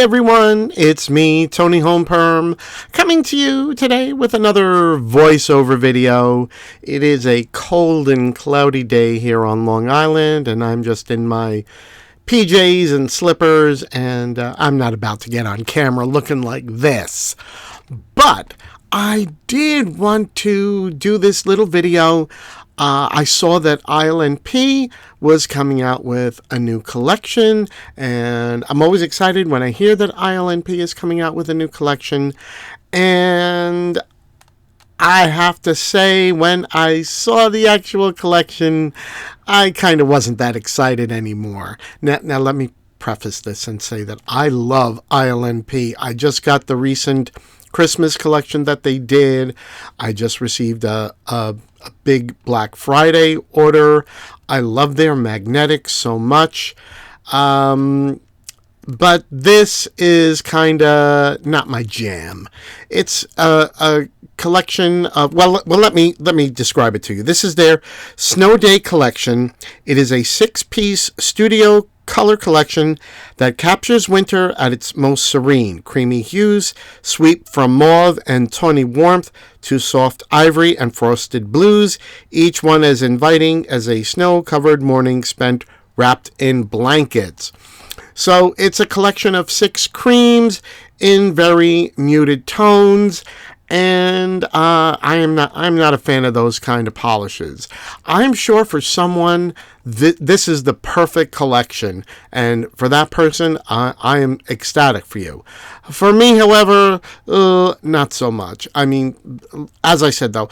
everyone, it's me, Toni Home Perm, coming to you today with another voiceover video. It is a cold and cloudy day here on Long Island, and I'm just in my PJs and slippers, and I'm not about to get on camera looking like this. But I did want to do this little video. I saw that ILNP was coming out with a new collection, and I'm always excited when I hear that ILNP is coming out with a new collection. And I have to say, when I saw the actual collection, I kind of wasn't that excited anymore. Now let me preface this and say that I love ILNP. I just got the recent Christmas collection that they did. I just received a big Black Friday order. I love their magnetics so much. But this is kind of not my jam. It's a collection of, well, let me describe it to you. This is their Snow Day collection. It is a 6-piece studio color collection that captures winter at its most serene. Creamy hues sweep from mauve and tawny warmth to soft ivory and frosted blues, each one as inviting as a snow-covered morning spent wrapped in blankets. So it's a collection of 6 creams in very muted tones, and I'm not a fan of those kind of polishes. I'm sure for someone this is the perfect collection, and for that person I am ecstatic for you. For me, however, not so much. I mean, as I said though,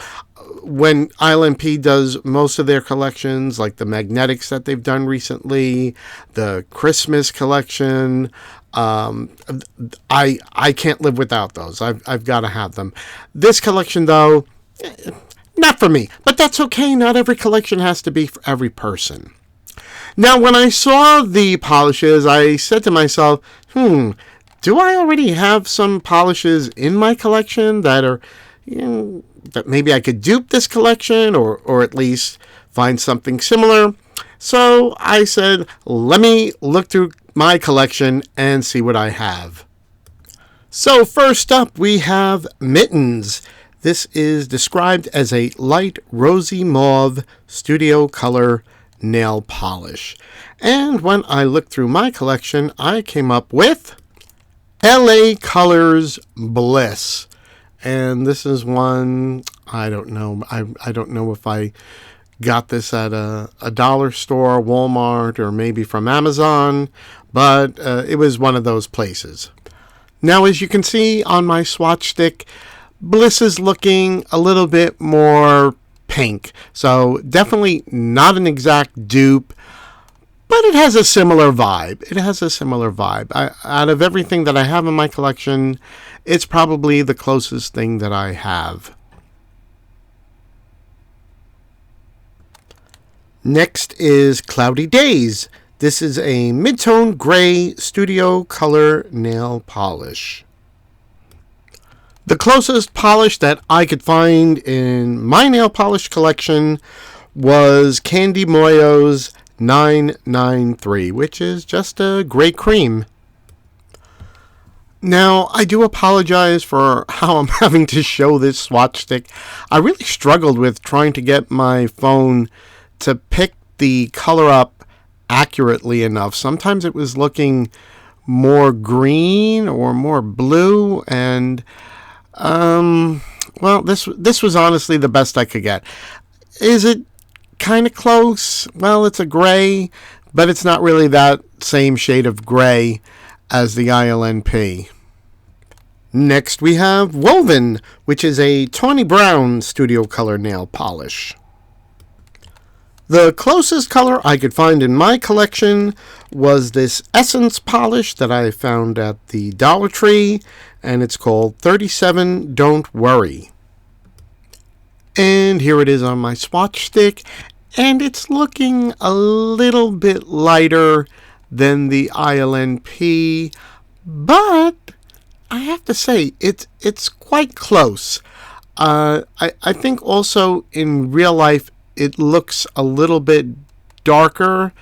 when ILNP does most of their collections, like the magnetics that they've done recently, the Christmas collection, I can't live without those. I've got to have them. This collection, though, not for me. But that's okay. Not every collection has to be for every person. Now, when I saw the polishes, I said to myself, do I already have some polishes in my collection that are, that maybe I could dupe this collection or at least find something similar? So I said, let me look through my collection and see what I have. So first up, we have Mittens. This is described as a light rosy mauve studio color nail polish. And when I looked through my collection, I came up with LA Colors Bliss. And this is one, I don't know. I don't know if I got this at a dollar store, Walmart, or maybe from Amazon, but it was one of those places. Now, as you can see on my swatch stick, Bliss is looking a little bit more pink. So definitely not an exact dupe, but it has a similar vibe. Out of everything that I have in my collection, it's probably the closest thing that I have. Next is Cloudy Days. This is a mid-tone gray studio color nail polish. The closest polish that I could find in my nail polish collection was Candy Moyo's 993, which is just a gray cream. Now, I do apologize for how I'm having to show this swatch stick. I really struggled with trying to get my phone to pick the color up accurately enough. Sometimes it was looking more green or more blue, and well, this was honestly the best I could get. Is it kind of close? Well, it's a gray, but it's not really that same shade of gray as the ILNP. Next we have Woven, which is a tawny brown studio color nail polish. The closest color I could find in my collection was this Essence polish that I found at the Dollar Tree, and it's called 37 Don't Worry. And here it is on my swatch stick, and it's looking a little bit lighter than the ILNP, but I have to say it's quite close. I think also in real life it looks a little bit darker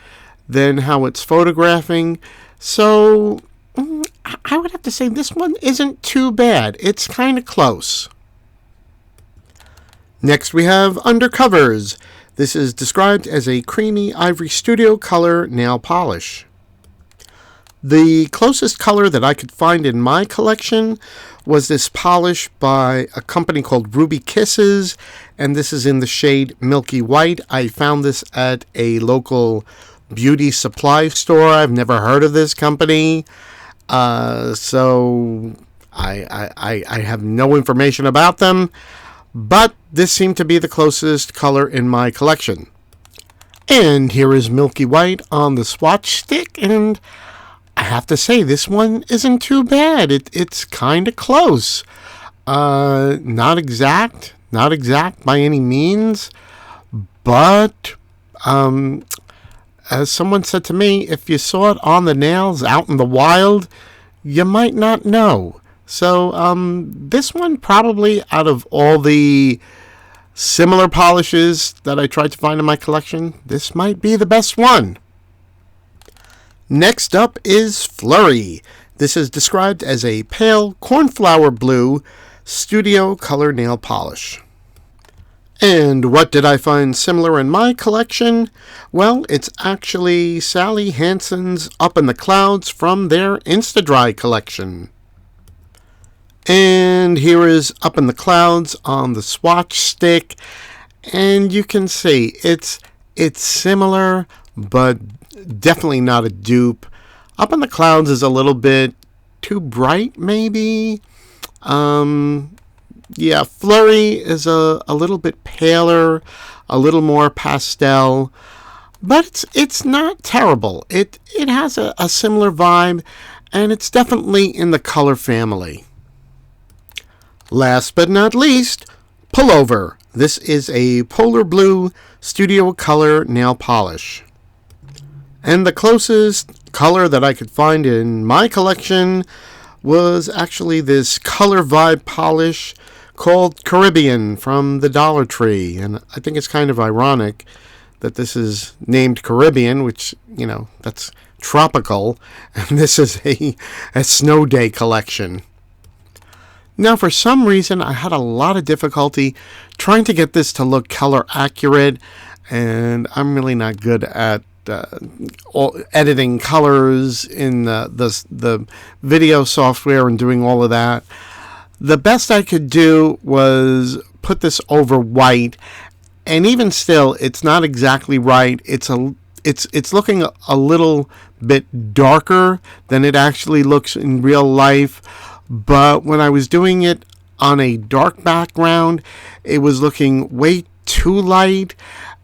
than how it's photographing. So I would have to say this one isn't too bad. It's kind of close. Next we have Undercovers. This is described as a creamy ivory studio color nail polish. The closest color that I could find in my collection was this polish by a company called Ruby Kisses, and this is in the shade Milky White. I found this at a local beauty supply store. I've never heard of this company, so I have no information about them, but this seemed to be the closest color in my collection. And here is Milky White on the swatch stick, and I have to say, this one isn't too bad. It's kind of close. Not exact by any means, but as someone said to me, if you saw it on the nails out in the wild, you might not know. So this one probably, out of all the similar polishes that I tried to find in my collection, this might be the best one. Next up is Flurry. This is described as a pale cornflower blue studio color nail polish. And what did I find similar in my collection? Well, it's actually Sally Hansen's Up in the Clouds from their Insta-Dry collection. And here is Up in the Clouds on the swatch stick. And you can see it's similar, but definitely not a dupe. Up in the Clouds is a little bit too bright, maybe. Yeah, Flurry is a little bit paler, a little more pastel, but it's not terrible. It has a similar vibe, and it's definitely in the color family. Last but not least, Pullover. This is a polar blue studio color nail polish. And the closest color that I could find in my collection was actually this color vibe polish called Caribbean from the Dollar Tree. And I think it's kind of ironic that this is named Caribbean, which, you know, that's tropical. And this is a snow day collection. Now, for some reason, I had a lot of difficulty trying to get this to look color accurate. And I'm really not good at editing colors in the video software and doing all of that. The best I could do was put this over white, and even still, it's not exactly right. It's looking a little bit darker than it actually looks in real life. But when I was doing it on a dark background, it was looking way too light,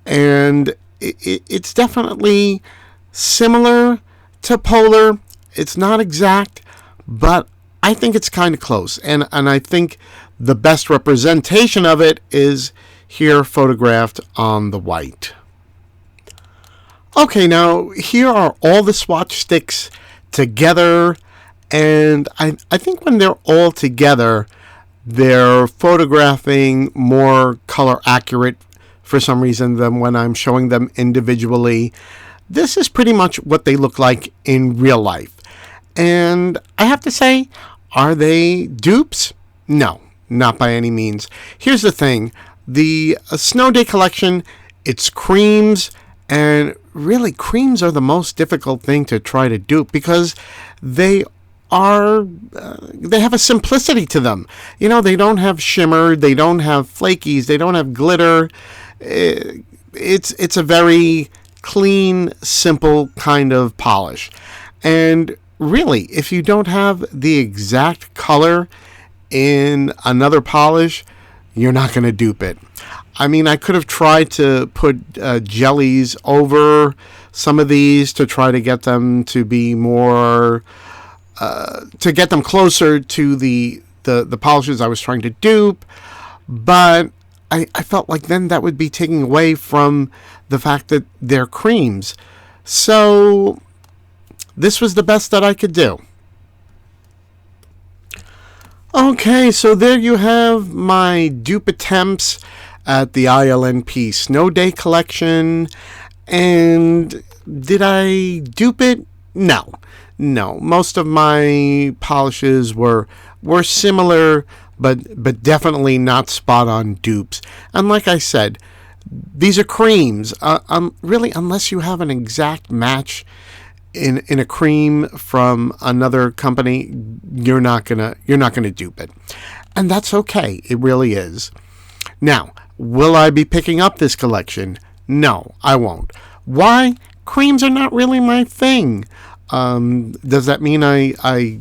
and it's definitely similar to Polar. It's not exact, but I think it's kind of close. And I think the best representation of it is here photographed on the white. Okay, now here are all the swatch sticks together. And I think when they're all together, they're photographing more color accurate for some reason than when I'm showing them individually. This is pretty much what they look like in real life. And I have to say, are they dupes? No, not by any means. Here's the thing. The Snow Day collection, it's creams, and really creams are the most difficult thing to try to dupe because they have a simplicity to them. You know, they don't have shimmer, they don't have flakies, they don't have glitter. It's a very clean, simple kind of polish. And really, if you don't have the exact color in another polish, you're not going to dupe it. I mean, I could have tried to put jellies over some of these to try to get them to be more, to get them closer to the polishes I was trying to dupe, but I felt like then that would be taking away from the fact that they're creams. So this was the best that I could do. Okay, so there you have my dupe attempts at the ILNP Snow Day collection. And did I dupe it? No. No, most of my polishes were similar, but definitely not spot on dupes. And like I said, these are creams. Really, unless you have an exact match in a cream from another company, you're not gonna dupe it, and that's okay. It really is. Now, will I be picking up this collection? No, I won't. Why? Creams are not really my thing. Does that mean I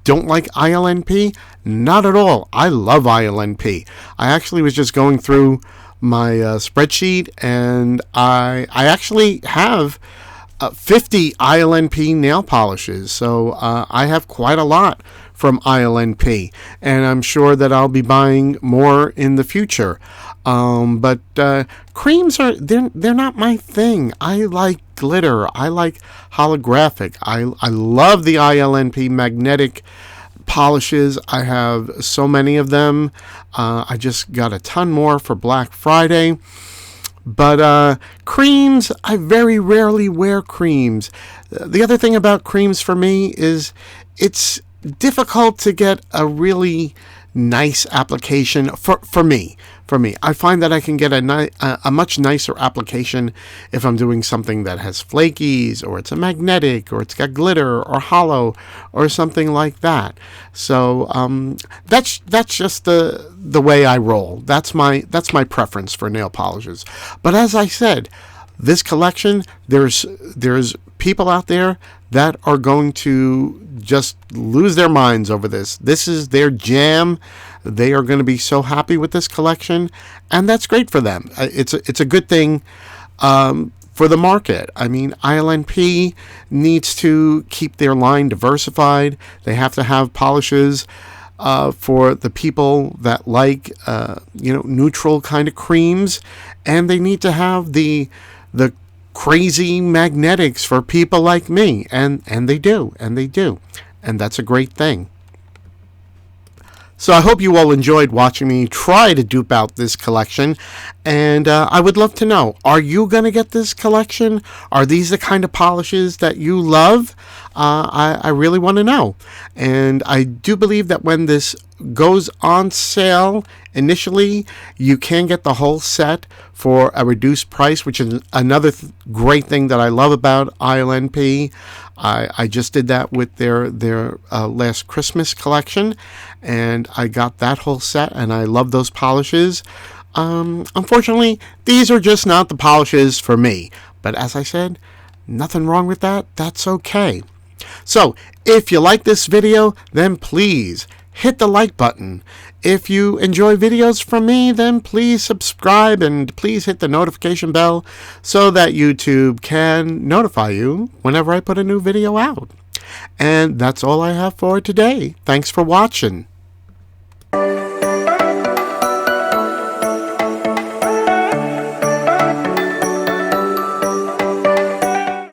don't like ILNP? Not at all. I love ILNP. I actually was just going through my spreadsheet, and I actually have 50 ILNP nail polishes. So I have quite a lot from ILNP, and I'm sure that I'll be buying more in the future. But creams they're not my thing. I like glitter. I like holographic. I love the ILNP magnetic polishes. I have so many of them. I just got a ton more for Black Friday. But creams, I very rarely wear creams. The other thing about creams for me is it's difficult to get a really nice application for me. I find that I can get a much nicer application if I'm doing something that has flakies, or it's a magnetic, or it's got glitter or hollow or something like that. So that's just the way I roll. That's my preference for nail polishes. But as I said, this collection, there's people out there that are going to just lose their minds over this. This is their jam. They are going to be so happy with this collection, and that's great for them. It's a good thing for the market. I mean, ILNP needs to keep their line diversified. They have to have polishes for the people that like neutral kind of creams, and they need to have the crazy magnetics for people like me, and they do, and that's a great thing. So I hope you all enjoyed watching me try to dupe out this collection, and I would love to know, are you going to get this collection? Are these the kind of polishes that you love? I really want to know. And I do believe that when this goes on sale initially, you can get the whole set for a reduced price, which is another great thing that I love about ILNP. I just did that with their last Christmas collection, and I got that whole set, and I love those polishes. Unfortunately, these are just not the polishes for me. But as I said, nothing wrong with that. That's okay. So, if you like this video, then please hit the like button. If you enjoy videos from me, then please subscribe, and please hit the notification bell so that YouTube can notify you whenever I put a new video out. And that's all I have for today. Thanks for watching.